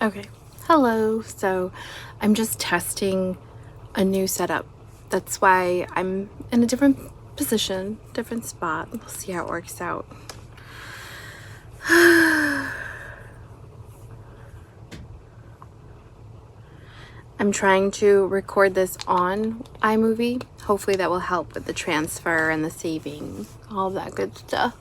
Okay, hello. So I'm just testing a new setup. That's why I'm in a different position, different spot. We'll see how it works out. I'm trying to record this on iMovie. Hopefully that will help with the transfer and the saving, all that good stuff.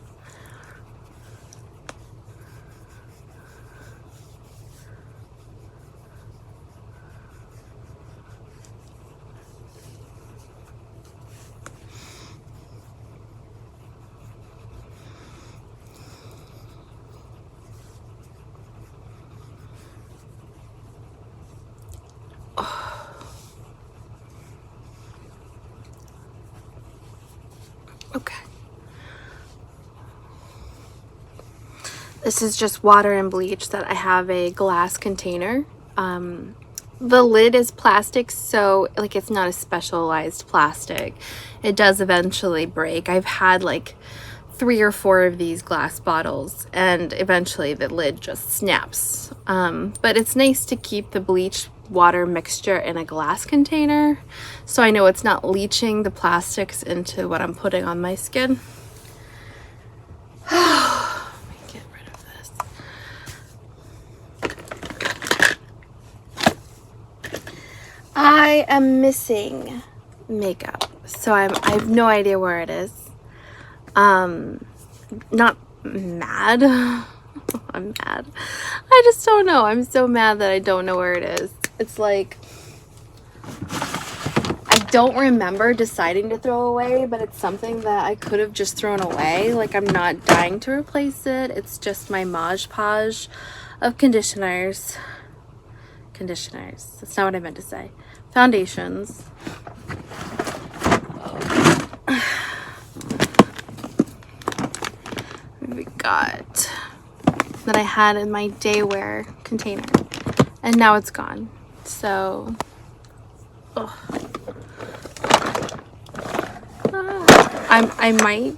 Okay. This is just water and bleach that I have a glass container. The lid is plastic, so like it's not a specialized plastic. It does eventually break. I've had like 3 or 4 of these glass bottles and eventually the lid just snaps. But it's nice to keep the bleach water mixture in a glass container so I know it's not leaching the plastics into what I'm putting on my skin. Get rid of this. I am missing makeup, so I have no idea where it is. Not mad. I'm mad. I just don't know. I'm so mad that I don't know where it is. It's like I don't remember deciding to throw away, but it's something that I could have just thrown away. Like, I'm not dying to replace it. It's just my Mod Podge of conditioners. That's not what I meant to say. Foundations. We got that I had in my day wear container, and now it's gone. So I might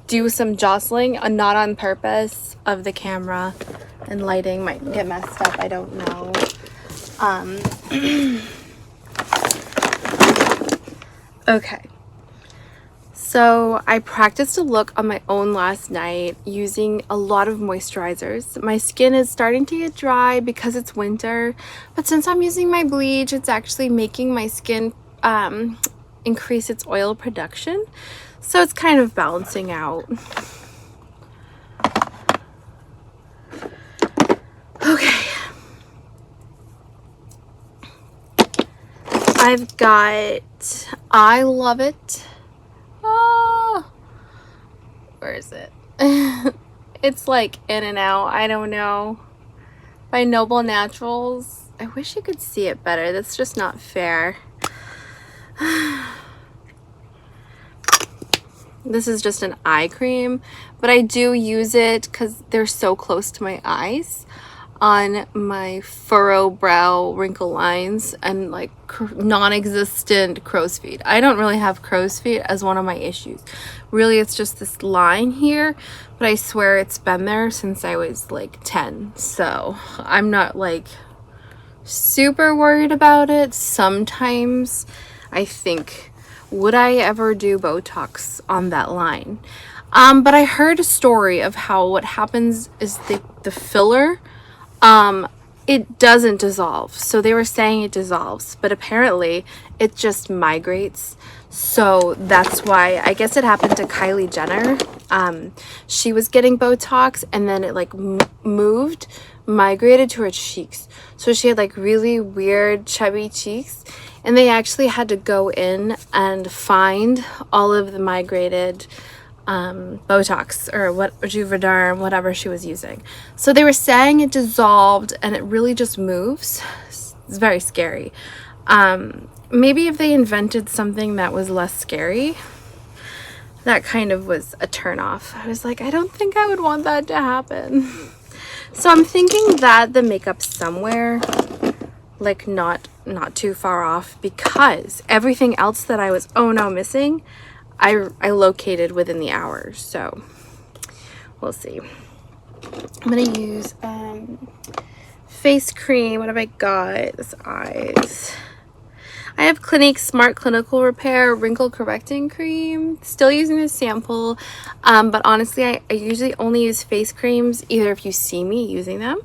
do some jostling, not on purpose, of the camera, and lighting might get messed up. I don't know. Okay. So I practiced a look on my own last night using a lot of moisturizers. My skin is starting to get dry because it's winter, but since I'm using my bleach, it's actually making my skin increase its oil production. So it's kind of balancing out. Okay. I've got I Love It. Where is it? It's like in and out. I don't know. By Noble Naturals. I wish you could see it better. That's just not fair. This is just an eye cream, but I do use it because they're so close to my eyes on my furrow brow wrinkle lines and like non-existent crow's feet. I don't really have crow's feet as one of my issues. Really, it's just this line here, but I swear it's been there since I was like 10. So I'm not like super worried about it. Sometimes I think, would I ever do Botox on that line? But I heard a story of how what happens is the filler, it doesn't dissolve. So they were saying it dissolves, but apparently it just migrates. So that's why, I guess it happened to Kylie Jenner. She was getting Botox and then it like migrated to her cheeks. So she had like really weird chubby cheeks, and they actually had to go in and find all of the migrated Botox or Juvederm, whatever she was using. So they were saying it dissolved and it really just moves. It's very scary. Maybe if they invented something that was less scary, that kind of was a turnoff. I was like, I don't think I would want that to happen. So I'm thinking that the makeup's somewhere like not too far off, because everything else that I was missing, I located within the hour. So we'll see. I'm gonna use face cream. What have I got? This eyes. I have Clinique Smart Clinical Repair Wrinkle Correcting Cream. Still using this sample. But honestly, I usually only use face creams either if you see me using them.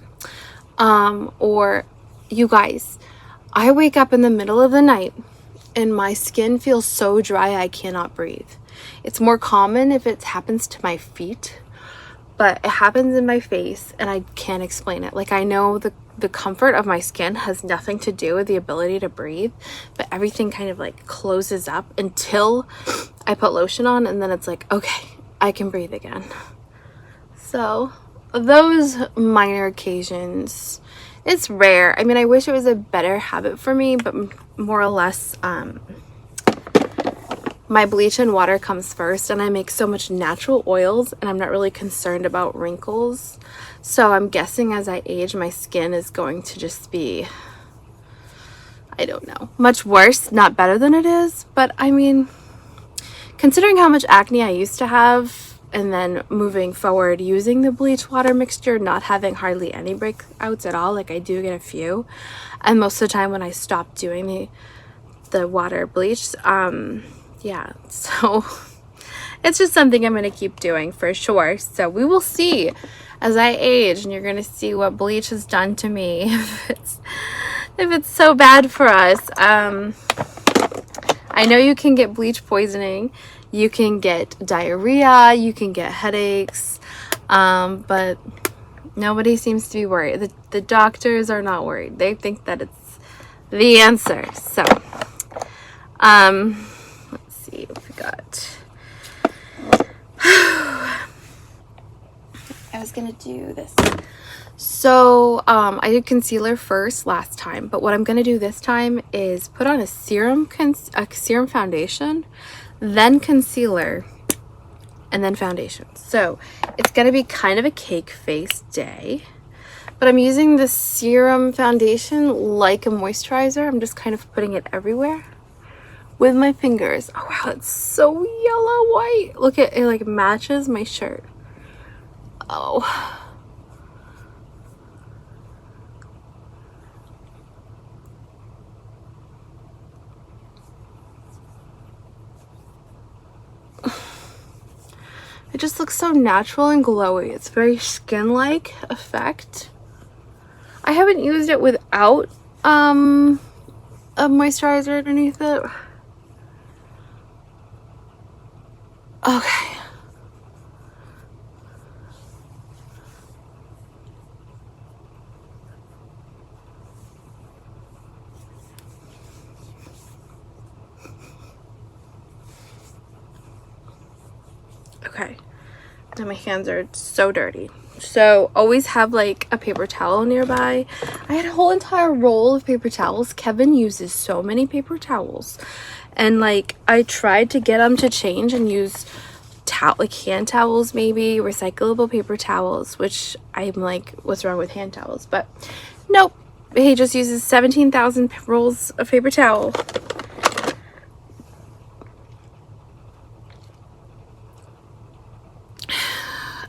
Or you guys, I wake up in the middle of the night and my skin feels so dry I cannot breathe. It's more common if it happens to my feet, but it happens in my face and I can't explain it. Like, I know the comfort of my skin has nothing to do with the ability to breathe, but everything kind of like closes up until I put lotion on, and then it's like, okay, I can breathe again. So those minor occasions, it's rare. I mean, I wish it was a better habit for me, but more or less, my bleach and water comes first, and I make so much natural oils and I'm not really concerned about wrinkles. So I'm guessing as I age, my skin is going to just be, I don't know, much worse, not better than it is. But I mean, considering how much acne I used to have, and then moving forward using the bleach water mixture, not having hardly any breakouts at all, like I do get a few, and most of the time when I stop doing the water bleach, yeah, so it's just something I'm going to keep doing for sure. So we will see as I age, and you're going to see what bleach has done to me if it's so bad for us. I know you can get bleach poisoning, you can get diarrhea, you can get headaches, but nobody seems to be worried. The doctors are not worried. They think that it's the answer. So let's see what we got. I was gonna do this. So I did concealer first last time, but what I'm gonna do this time is put on a serum foundation, then concealer, and then foundation. So it's gonna be kind of a cake face day, but I'm using the serum foundation like a moisturizer. I'm just kind of putting it everywhere with my fingers. Oh wow, it's so yellow white. Look at it, like matches my shirt. Oh, it just looks so natural and glowy. It's very skin-like effect. I haven't used it without a moisturizer underneath it. Okay. Okay. Now my hands are so dirty. So always have like a paper towel nearby. I had a whole entire roll of paper towels. Kevin uses so many paper towels, and like I tried to get him to change and use like hand towels, maybe recyclable paper towels, which I'm like, what's wrong with hand towels? But nope, he just uses 17,000 rolls of paper towel.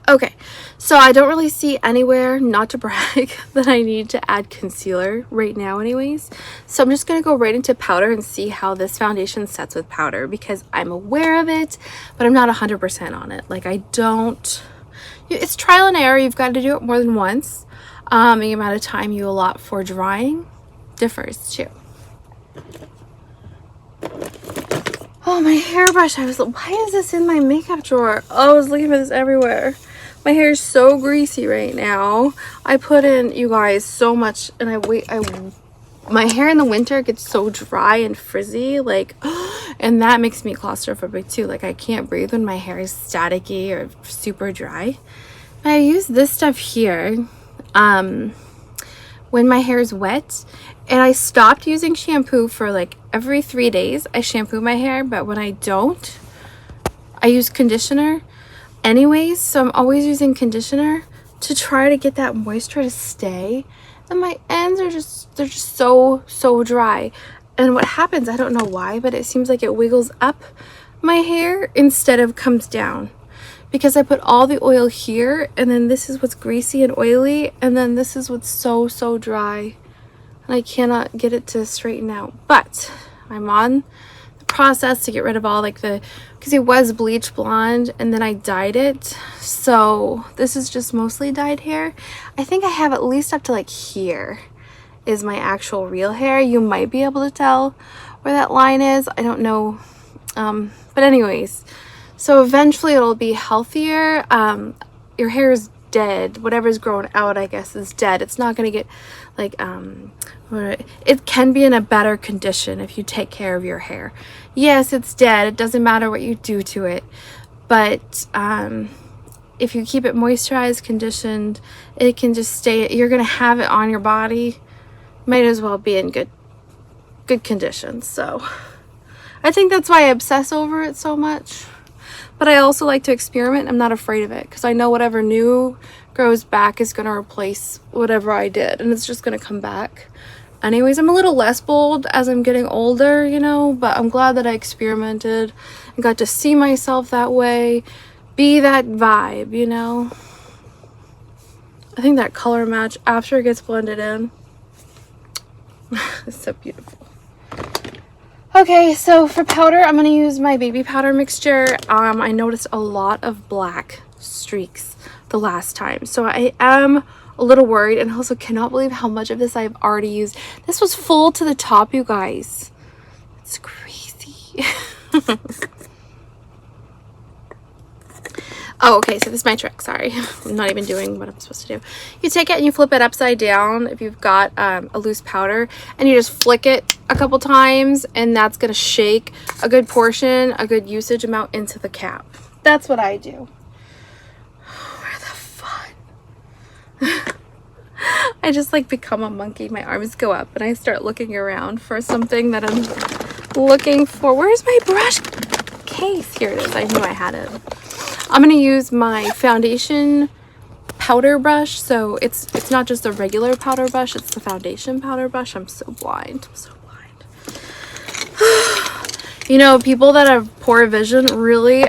Okay, so I don't really see anywhere, not to brag, that I need to add concealer right now anyways. So I'm just going to go right into powder and see how this foundation sets with powder, because I'm aware of it, but I'm not 100% on it. Like, I don't, it's trial and error. You've got to do it more than once. The amount of time you allot for drying differs too. Oh, my hairbrush. I was like, why is this in my makeup drawer? Oh, I was looking for this everywhere. My hair is so greasy right now. I put in, you guys, so much, and my hair in the winter gets so dry and frizzy, like, and that makes me claustrophobic too. Like, I can't breathe when my hair is staticky or super dry. And I use this stuff here when my hair is wet, and I stopped using shampoo for like every 3 days. I shampoo my hair, but when I don't, I use conditioner anyways. So I'm always using conditioner to try to get that moisture to stay, and my ends are they're just so dry. And what happens, I don't know why, but it seems like it wiggles up my hair instead of comes down. because I put all the oil here, and then this is what's greasy and oily, and then this is what's so dry, and I cannot get it to straighten out. But I'm on the process to get rid of all like the, because it was bleach blonde and then I dyed it, so this is just mostly dyed hair. I think I have at least up to like here is my actual real hair. You might be able to tell where that line is, I don't know, but anyways, so eventually it'll be healthier. Your hair is dead, whatever's growing out, I guess, is dead. It's not going to get like it can be in a better condition if you take care of your hair. Yes, it's dead, it doesn't matter what you do to it, but if you keep it moisturized, conditioned, it can just stay. You're going to have it on your body, might as well be in good condition. So I think that's why I obsess over it so much. But I also like to experiment. I'm not afraid of it because I know whatever new grows back is going to replace whatever I did, and it's just going to come back. Anyways, I'm a little less bold as I'm getting older, you know, but I'm glad that I experimented and got to see myself that way, be that vibe, you know. I think that color match after it gets blended in is so beautiful. Okay, so for powder, I'm going to use my baby powder mixture. I noticed a lot of black streaks the last time, so I am a little worried, and also cannot believe how much of this I've already used. This was full to the top, you guys. It's crazy. Oh, okay, so this is my trick. Sorry, I'm not even doing what I'm supposed to do. You take it and you flip it upside down if you've got a loose powder, and you just flick it a couple times, and that's going to shake a good portion, a good usage amount into the cap. That's what I do. Where the fun? I just like become a monkey. My arms go up and I start looking around for something that I'm looking for. Where's my brush case? Here it is. I knew I had it. I'm going to use my foundation powder brush. So it's not just a regular powder brush, it's the foundation powder brush. I'm so blind. I'm so blind. You know, people that have poor vision, really,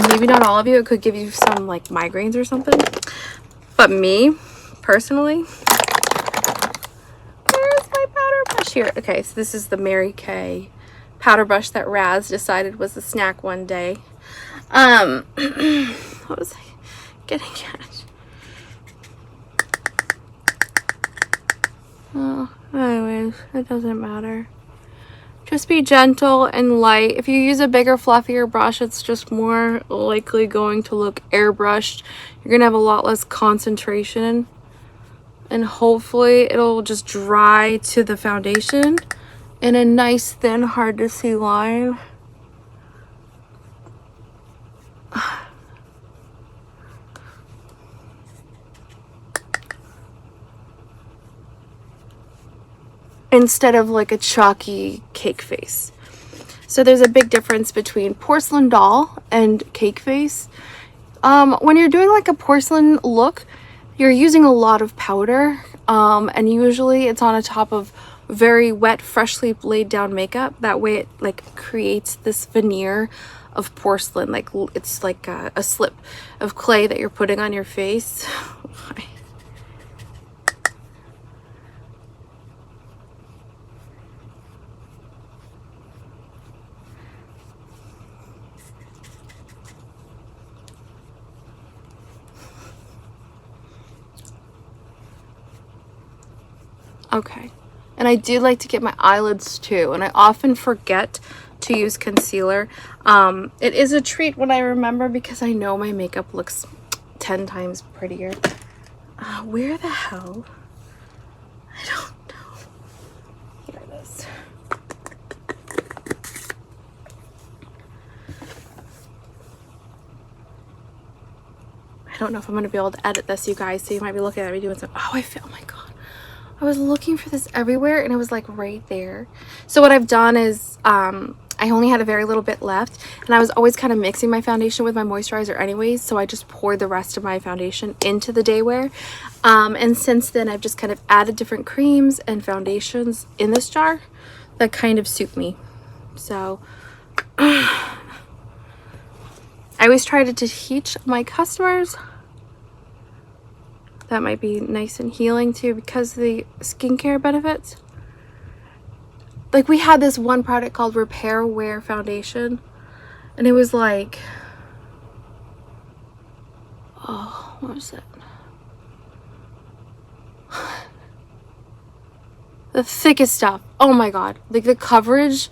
maybe not all of you, it could give you some like migraines or something. But me, personally, where's my powder brush? Here. Okay, so this is the Mary Kay powder brush that Raz decided was a snack one day. What was I getting at? Oh, anyways, it doesn't matter. Just be gentle and light. If you use a bigger, fluffier brush, it's just more likely going to look airbrushed. You're gonna have a lot less concentration, and hopefully it'll just dry to the foundation in a nice, thin, hard to see line. Instead of like a chalky cake face. So there's a big difference between porcelain doll and cake face. When you're doing like a porcelain look, you're using a lot of powder, and usually it's on a top of very wet, freshly laid down makeup. That way it like creates this veneer of porcelain, like it's like a slip of clay that you're putting on your face. Okay, and I do like to get my eyelids too, and I often forget to use concealer. It is a treat when I remember, because I know my makeup looks 10 times prettier. Where the hell? I don't know. Here it is. I don't know if I'm going to be able to edit this, you guys, so you might be looking at me doing something. Oh, oh my god. I was looking for this everywhere, and it was like right there. So what I've done is I only had a very little bit left, and I was always kind of mixing my foundation with my moisturizer anyways, so I just poured the rest of my foundation into the day wear. And since then I've just kind of added different creams and foundations in this jar that kind of suit me. So I always try to teach my customers. That might be nice and healing too because of the skincare benefits. Like we had this one product called Repair Wear Foundation, and it was like, oh, what was it? The thickest stuff. Oh my god. Like the coverage,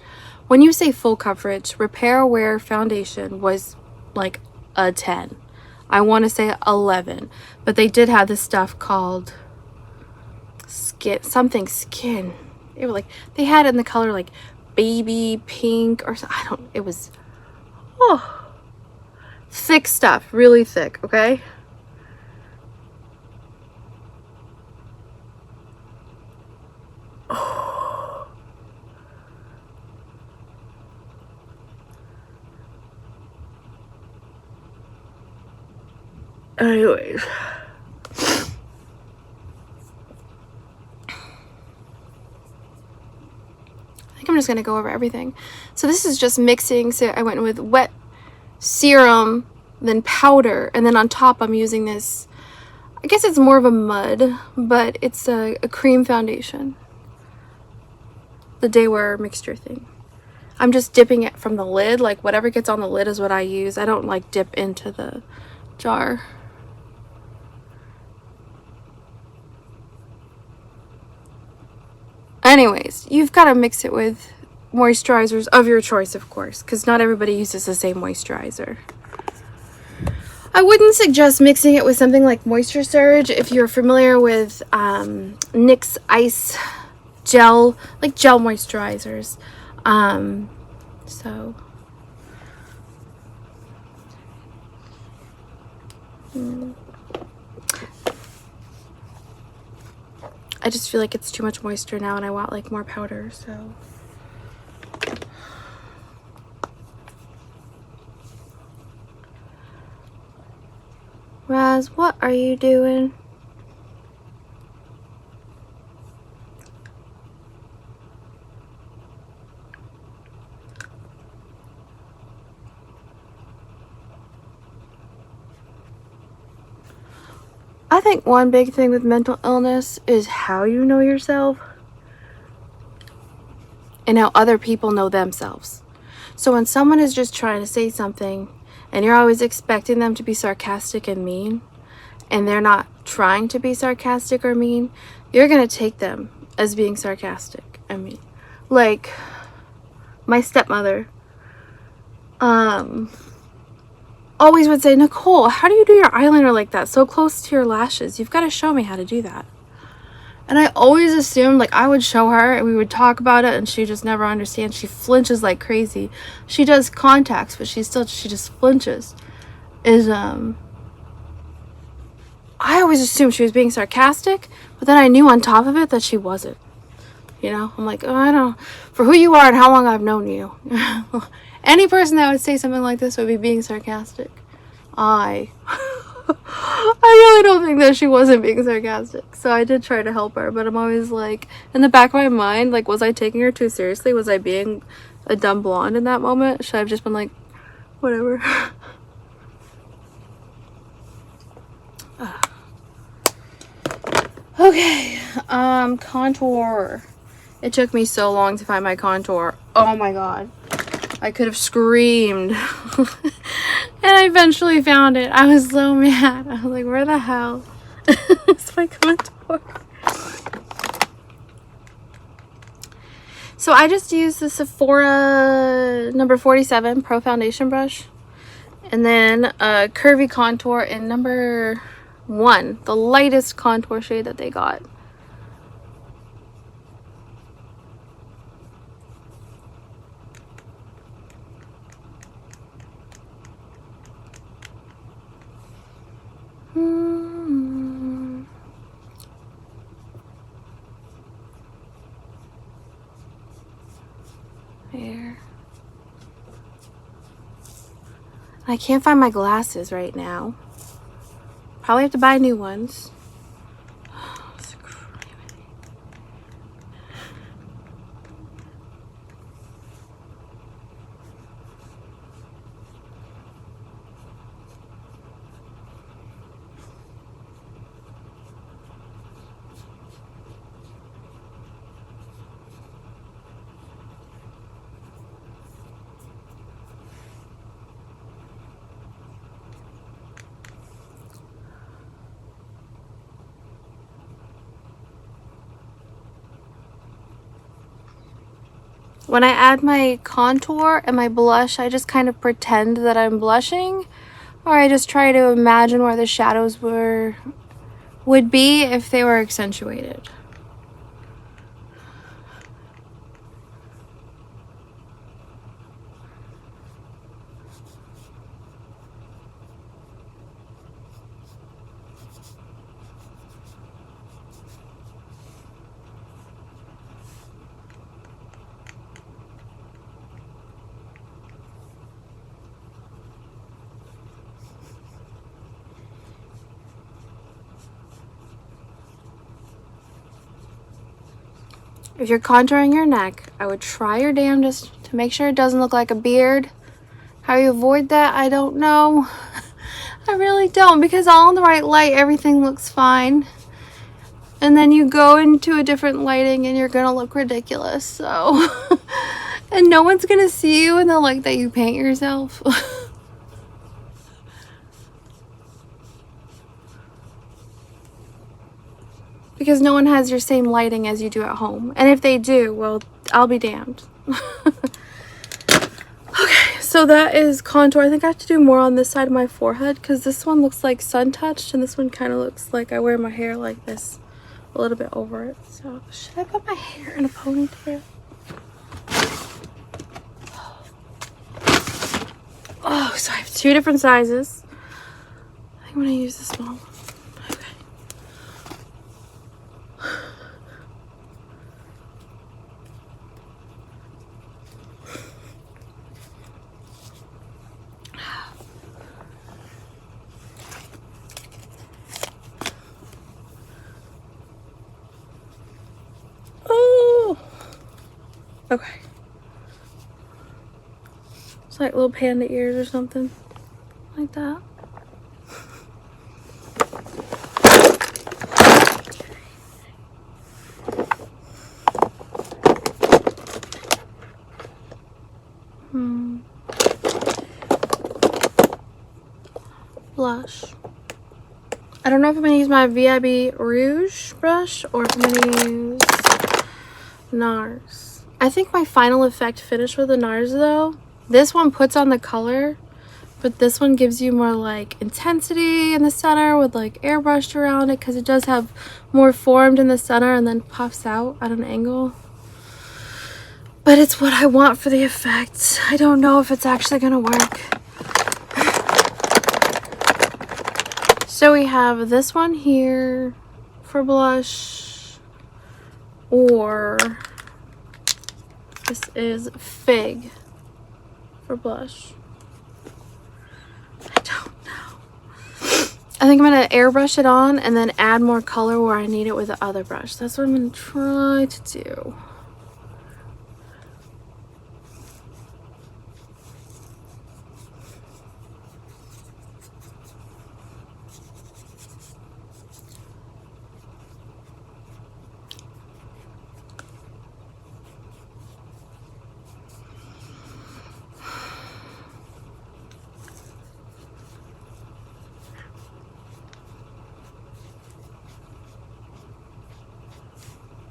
when you say full coverage, Repair Wear Foundation was like a 10. I want to say 11. But they did have this stuff called skin. It was like, they had it in the color like baby pink or something. I don't, it was, oh, thick stuff, really thick, okay? Anyways. I think I'm just going to go over everything. So this is just mixing. So I went with wet serum, then powder, and then on top I'm using this, I guess it's more of a mud, but it's a cream foundation. The day wear mixture thing. I'm just dipping it from the lid. Like whatever gets on the lid is what I use. I don't like dip into the jar. Anyways, you've got to mix it with moisturizers of your choice, of course, because not everybody uses the same moisturizer. I wouldn't suggest mixing it with something like Moisture Surge if you're familiar with NYX Ice Gel, like gel moisturizers. So I just feel like it's too much moisture now and I want like more powder, so. Raz, what are you doing? I think one big thing with mental illness is how you know yourself and how other people know themselves. So when someone is just trying to say something and you're always expecting them to be sarcastic and mean, and they're not trying to be sarcastic or mean, you're gonna take them as being sarcastic and mean. Like my stepmother always would say, Nicole, how do you do your eyeliner like that, so close to your lashes? You've got to show me how to do that. And I always assumed, like, I would show her and we would talk about it and she just never understands. She flinches like crazy. She does contacts, but she just flinches. I always assumed she was being sarcastic, but then I knew on top of it that she wasn't. You know, I'm like, oh, I don't, for who you are and how long I've known you. Any person that would say something like this would be being sarcastic. I really don't think that she wasn't being sarcastic. So I did try to help her, but I'm always like, in the back of my mind, like, was I taking her too seriously? Was I being a dumb blonde in that moment? Should I have just been like, whatever? Okay, contour. It took me so long to find my contour. Oh my god. I could have screamed. And I eventually found it. I was so mad. I was like, where the hell is my contour? So I just used the Sephora number 47 Pro Foundation brush. And then a curvy contour in number 1. The lightest contour shade that they got. There. I can't find my glasses right now. Probably have to buy new ones. When I add my contour and my blush, I just kind of pretend that I'm blushing, or I just try to imagine where the shadows would be if they were accentuated. If you're contouring your neck, I would try your damnedest to make sure it doesn't look like a beard. How you avoid that, I don't know. I really don't, because all in the right light, everything looks fine. And then you go into a different lighting and you're gonna look ridiculous, so. And no one's gonna see you in the light that you paint yourself. Because no one has your same lighting as you do at home. And if they do, well, I'll be damned. Okay, so that is contour. I think I have to do more on this side of my forehead because this one looks like sun-touched and this one kind of looks like I wear my hair like this, a little bit over it. So should I put my hair in a ponytail? Oh, so I have two different sizes. I think I'm gonna use the small one. Okay. It's like little panda ears or something like that. Blush. I don't know if I'm gonna use my VIB Rouge brush or if I'm gonna use NARS. I think my final effect finish with the NARS though, this one puts on the color, but this one gives you more like intensity in the center with like airbrushed around it because it does have more formed in the center and then puffs out at an angle. But it's what I want for the effect. I don't know if it's actually gonna work. So we have this one here for blush, or this is Fig for blush. I don't know. I think I'm gonna airbrush it on and then add more color where I need it with the other brush. That's what I'm gonna try to do.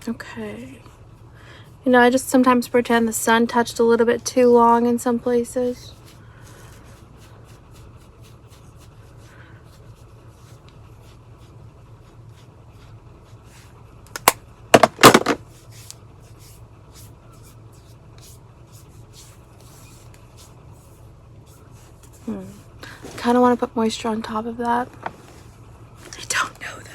Okay. You know, I just sometimes pretend the sun touched a little bit too long in some places. I kind of want to put moisture on top of that. I don't know though.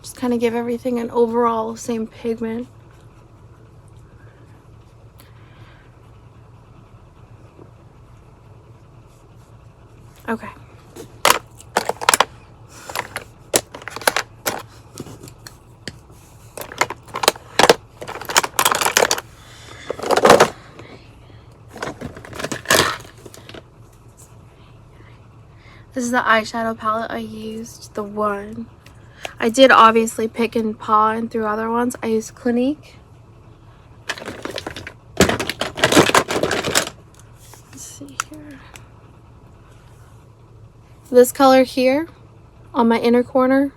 Just kind of give everything an overall same pigment. Okay. This is the eyeshadow palette I used, the one. I did obviously pick and paw and through other ones. I used Clinique. Let's see here. This color here on my inner corner,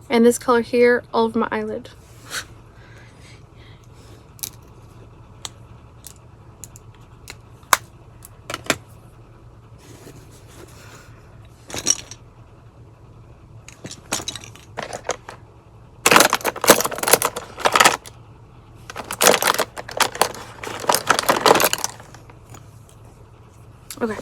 and this color here all over my eyelid. Okay.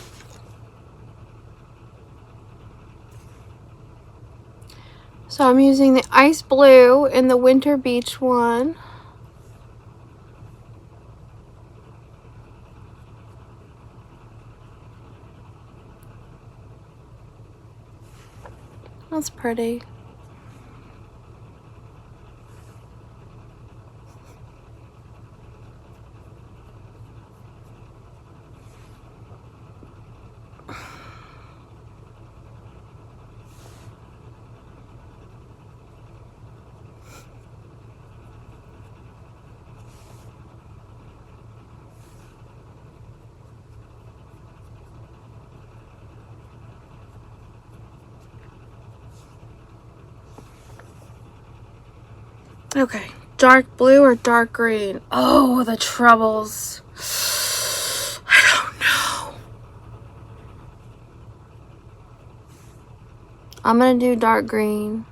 So I'm using the ice blue in the winter beach one. That's pretty. Okay, dark blue or dark green? Oh, the troubles. I don't know. I'm gonna do dark green.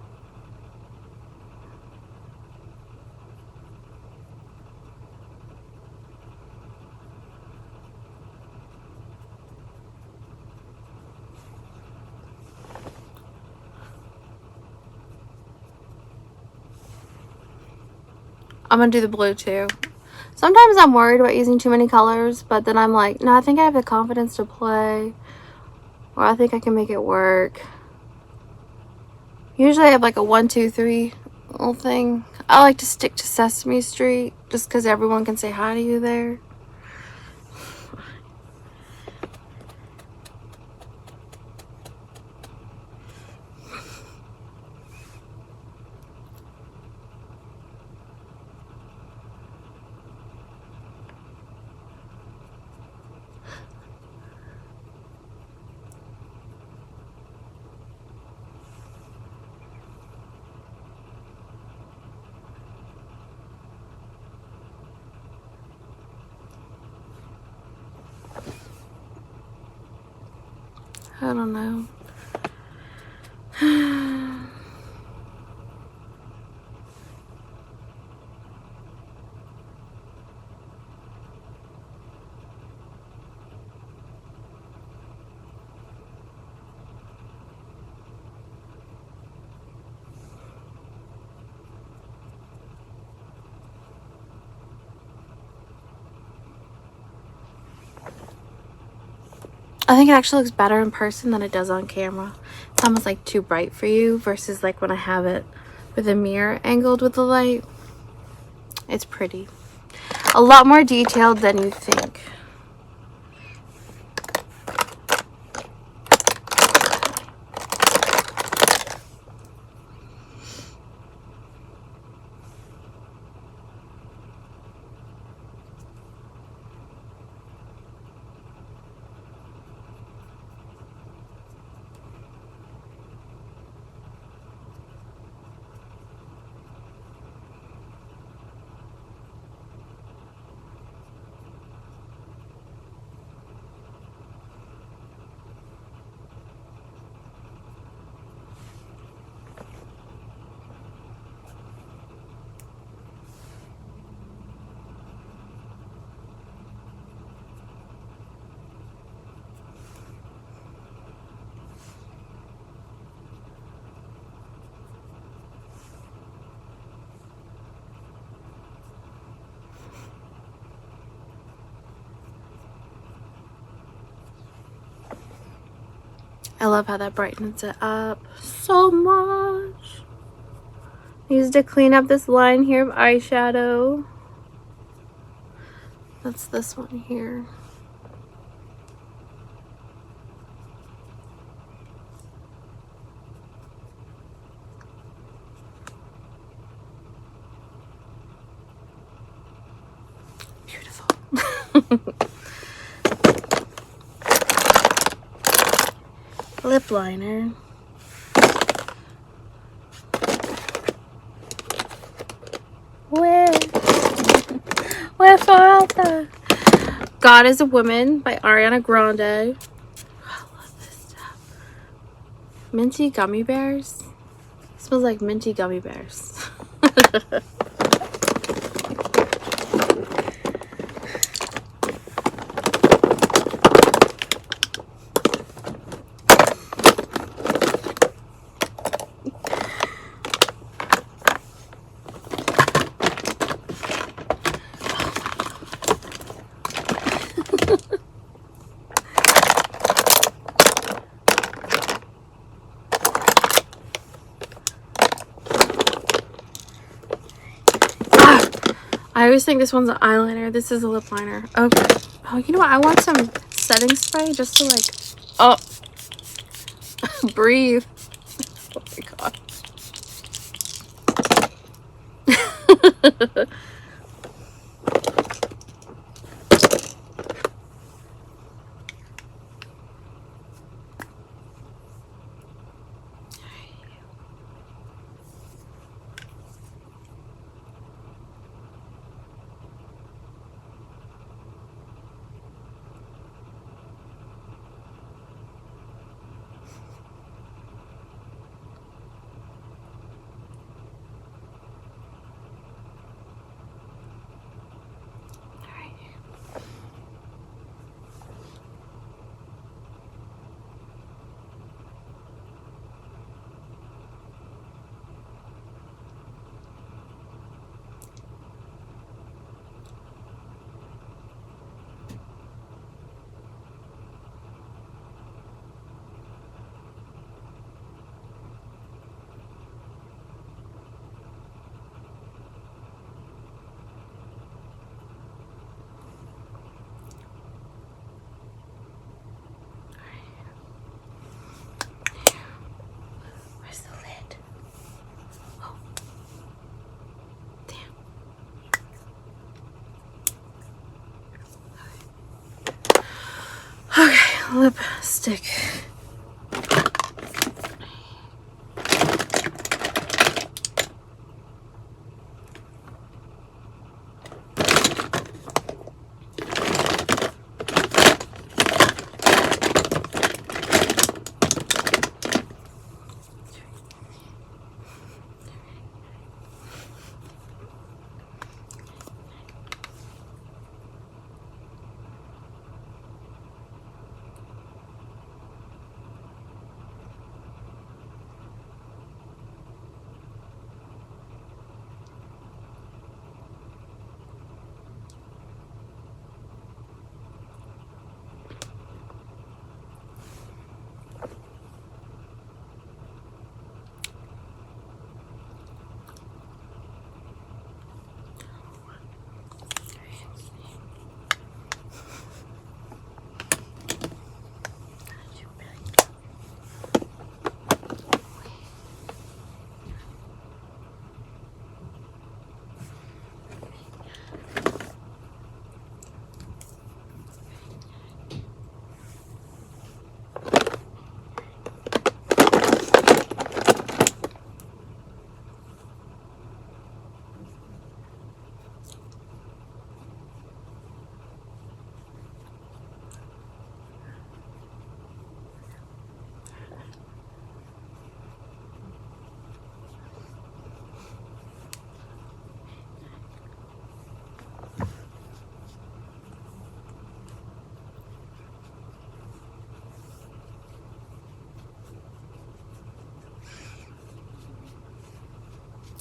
I'm gonna do the blue too. Sometimes I'm worried about using too many colors, but then I'm like, no, I think I have the confidence to play, or I think I can make it work. Usually I have like a 1, 2, 3 little thing. I like to stick to Sesame Street just because everyone can say hi to you there. I don't know. I think it actually looks better in person than it does on camera. It's almost like too bright for you versus like when I have it with a mirror angled with the light. It's pretty. A lot more detailed than you think. I love how that brightens it up so much. Needs to clean up this line here of eyeshadow. That's this one here. Beautiful. lip liner. Wherefore art thou? God is a Woman by Ariana Grande. I love this stuff. Minty gummy bears. It smells like minty gummy bears. I always think this one's an eyeliner. This is a lip liner. Okay. Oh, you know what? I want some setting spray just to like, oh, breathe. Oh my God. Where's the lid? Oh. Damn. Okay, lipstick.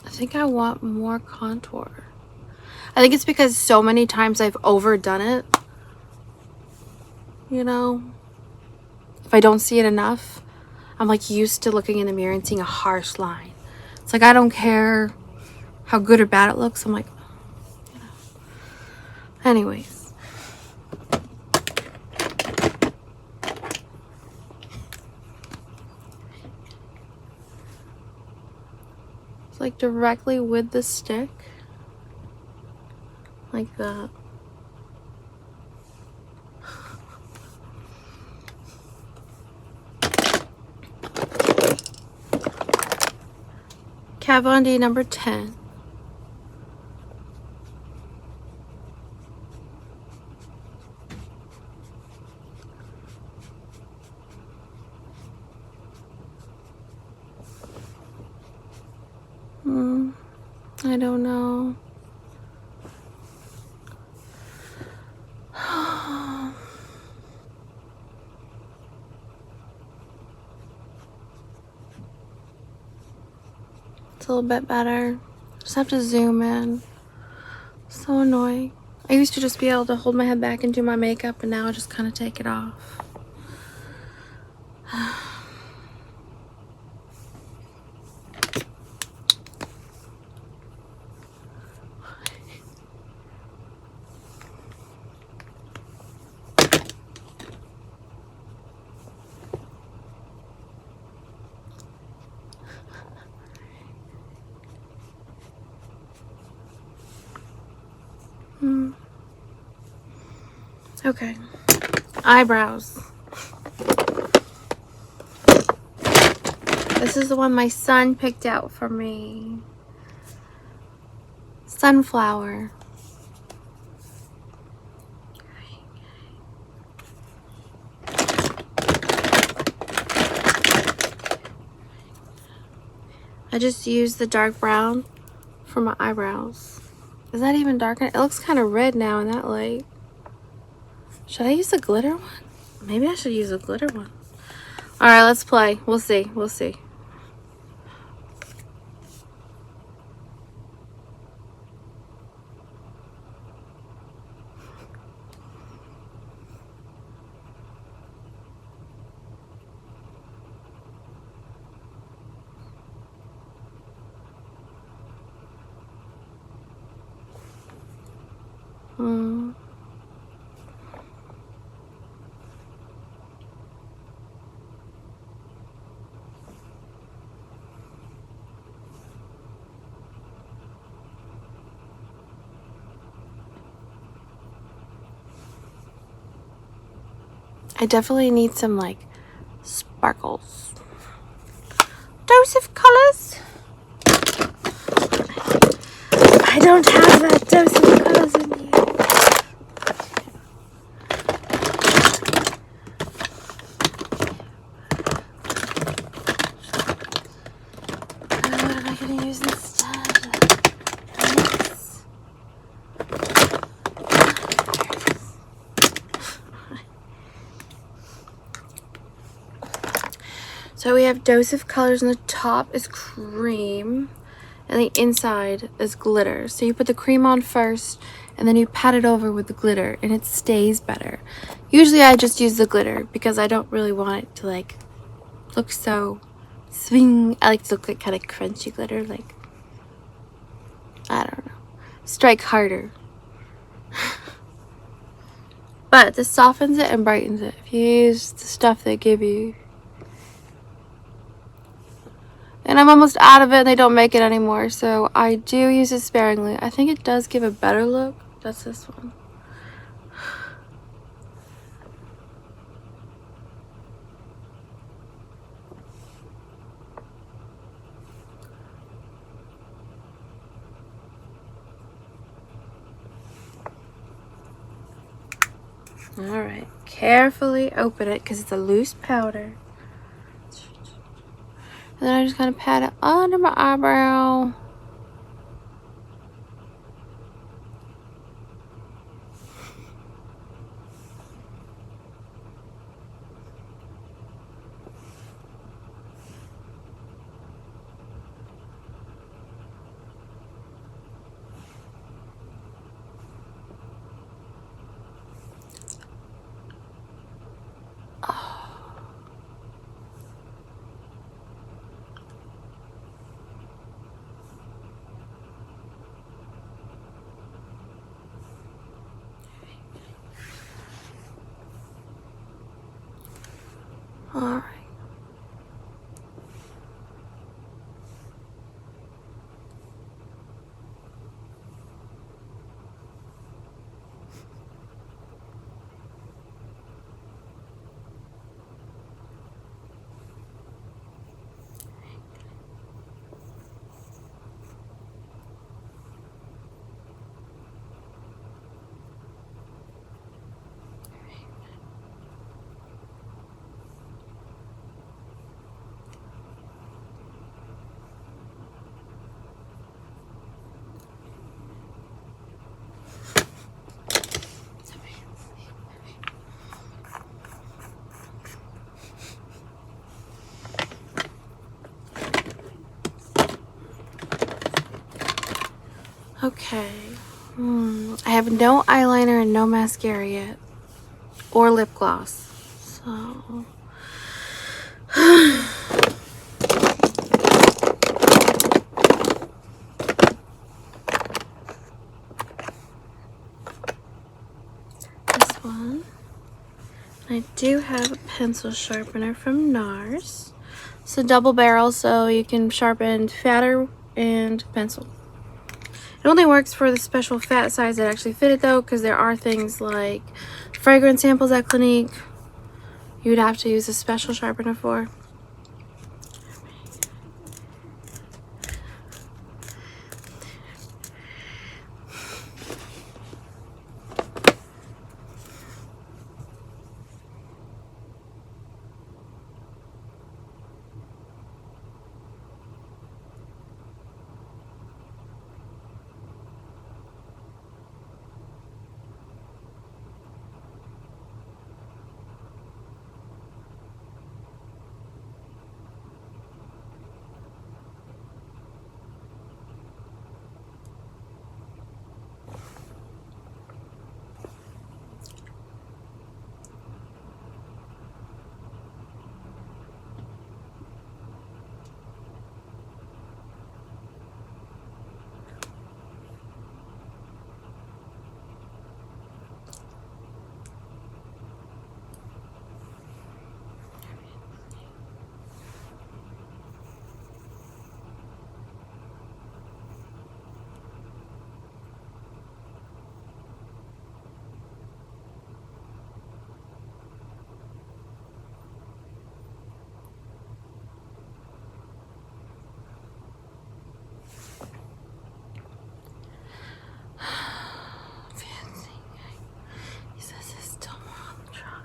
I think I want more contour. I think it's because so many times I've overdone it. You know? If I don't see it enough, I'm like used to looking in the mirror and seeing a harsh line. It's like I don't care how good or bad it looks. I'm like, you know. Anyways. It's like directly with the stick. Like that. Kat Von D number 10. I don't know. It's a little bit better. Just have to zoom in. So annoying. I used to just be able to hold my head back and do my makeup, and now I just kind of take it off. Okay. Eyebrows. This is the one my son picked out for me. Sunflower. I just used the dark brown for my eyebrows. Is that even darker? It looks kind of red now in that light. Should I use the glitter one? Maybe I should use a glitter one. All right, let's play. We'll see. We'll see. I definitely need some like sparkles. Dose of colors. I don't have that dose of colors in here. What am I going to use instead? This. So we have dose of colors, and the top is cream, and the inside is glitter. So you put the cream on first, and then you pat it over with the glitter, and it stays better. Usually I just use the glitter because I don't really want it to like look so swing. I like to look like kind of crunchy glitter, like, I don't know, strike harder. But this softens it and brightens it if you use the stuff they give you. And I'm almost out of it, and they don't make it anymore, so I do use it sparingly. I think it does give a better look. That's this one. All right, carefully open it because it's a loose powder. And then I just kind of pat it under my eyebrow. All right. Okay. I have no eyeliner and no mascara yet. Or lip gloss. So... this one. I do have a pencil sharpener from NARS. It's a double barrel, so you can sharpen fatter and pencil. It only works for the special fat size that actually fit it though, because there are things like fragrance samples at Clinique you would have to use a special sharpener for. He says there's still more on the truck.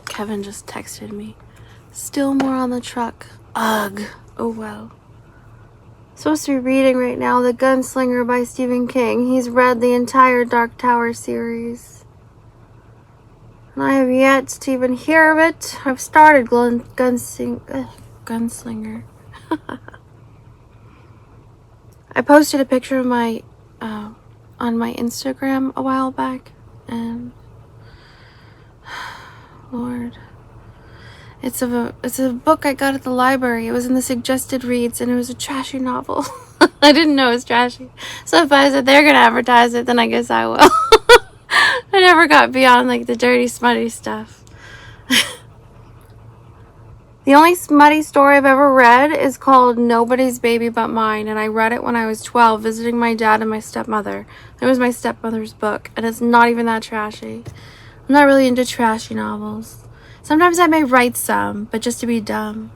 Kevin just texted me. Still more on the truck. Ugh. Oh well. Supposed to be reading right now The Gunslinger by Stephen King. He's read the entire Dark Tower series. And I have yet to even hear of it. I've started Gunslinger. I posted a picture of my on my Instagram a while back, and Lord, it's a book I got at the library. It was in the suggested reads, and it was a trashy novel. I didn't know it was trashy, so if I said they're gonna advertise it, then I guess I will. I never got beyond like the dirty, smutty stuff. The only smutty story I've ever read is called Nobody's Baby But Mine, and I read it when I was 12, visiting my dad and my stepmother. It was my stepmother's book, and it's not even that trashy. I'm not really into trashy novels. Sometimes I may write some, but just to be dumb.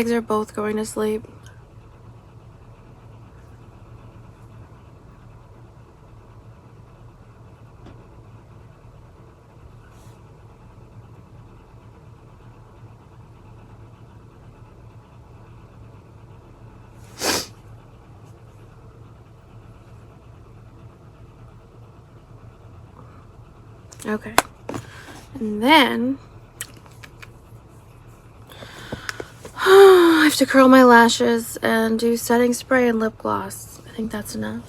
legs are both going to sleep. Okay. And then I have to curl my lashes and do setting spray and lip gloss. I think that's enough.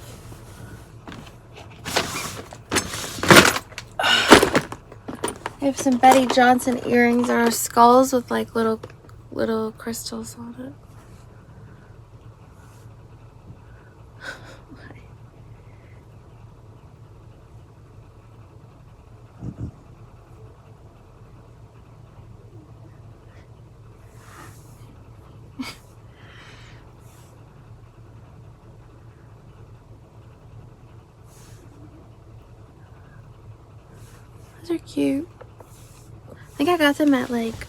I have some Betty Johnson earrings that are skulls with like little crystals on it. Those are cute. I think I got them at like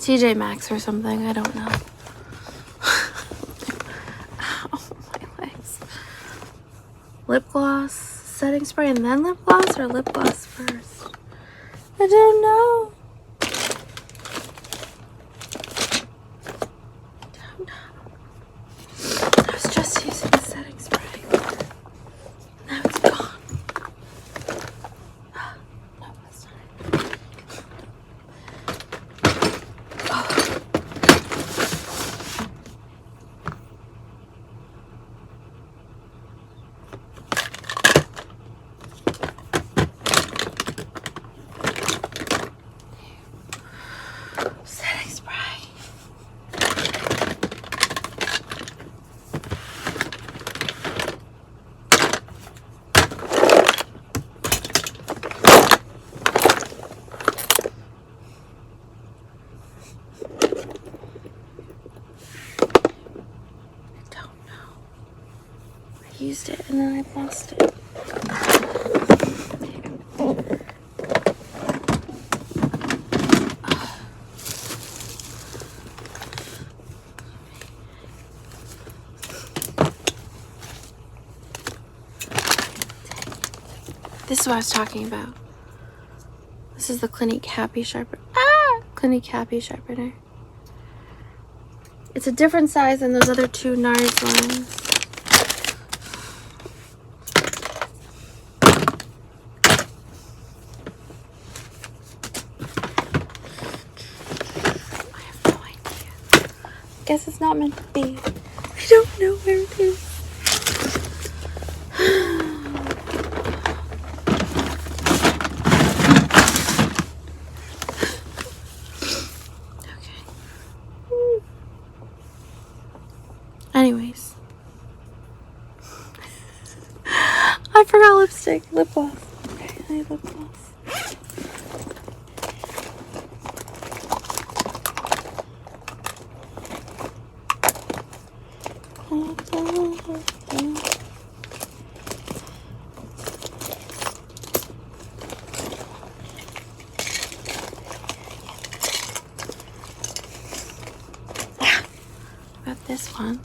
TJ Maxx or something. I don't know. Ow, my legs. Lip gloss, setting spray, and then lip gloss, or lip gloss first? I don't know. I was just using the setting spray. Now it's gone. No, that's not it. Oh. Setting spray. Used it and then I lost it. This is what I was talking about. This is the Clinique Happy Sharpener. Clinique Happy Sharpener. It's a different size than those other two NARS ones. Guess it's not meant to be. I don't know where it is. Okay. Anyways. I forgot lipstick. Lip gloss. Okay, I need lip gloss. Got this one.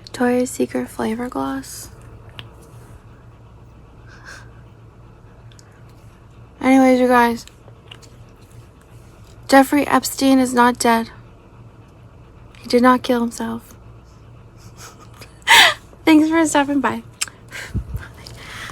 Victoria's Secret Flavor Gloss. Anyways, you guys. Jeffrey Epstein is not dead. He did not kill himself. Thanks for stopping by.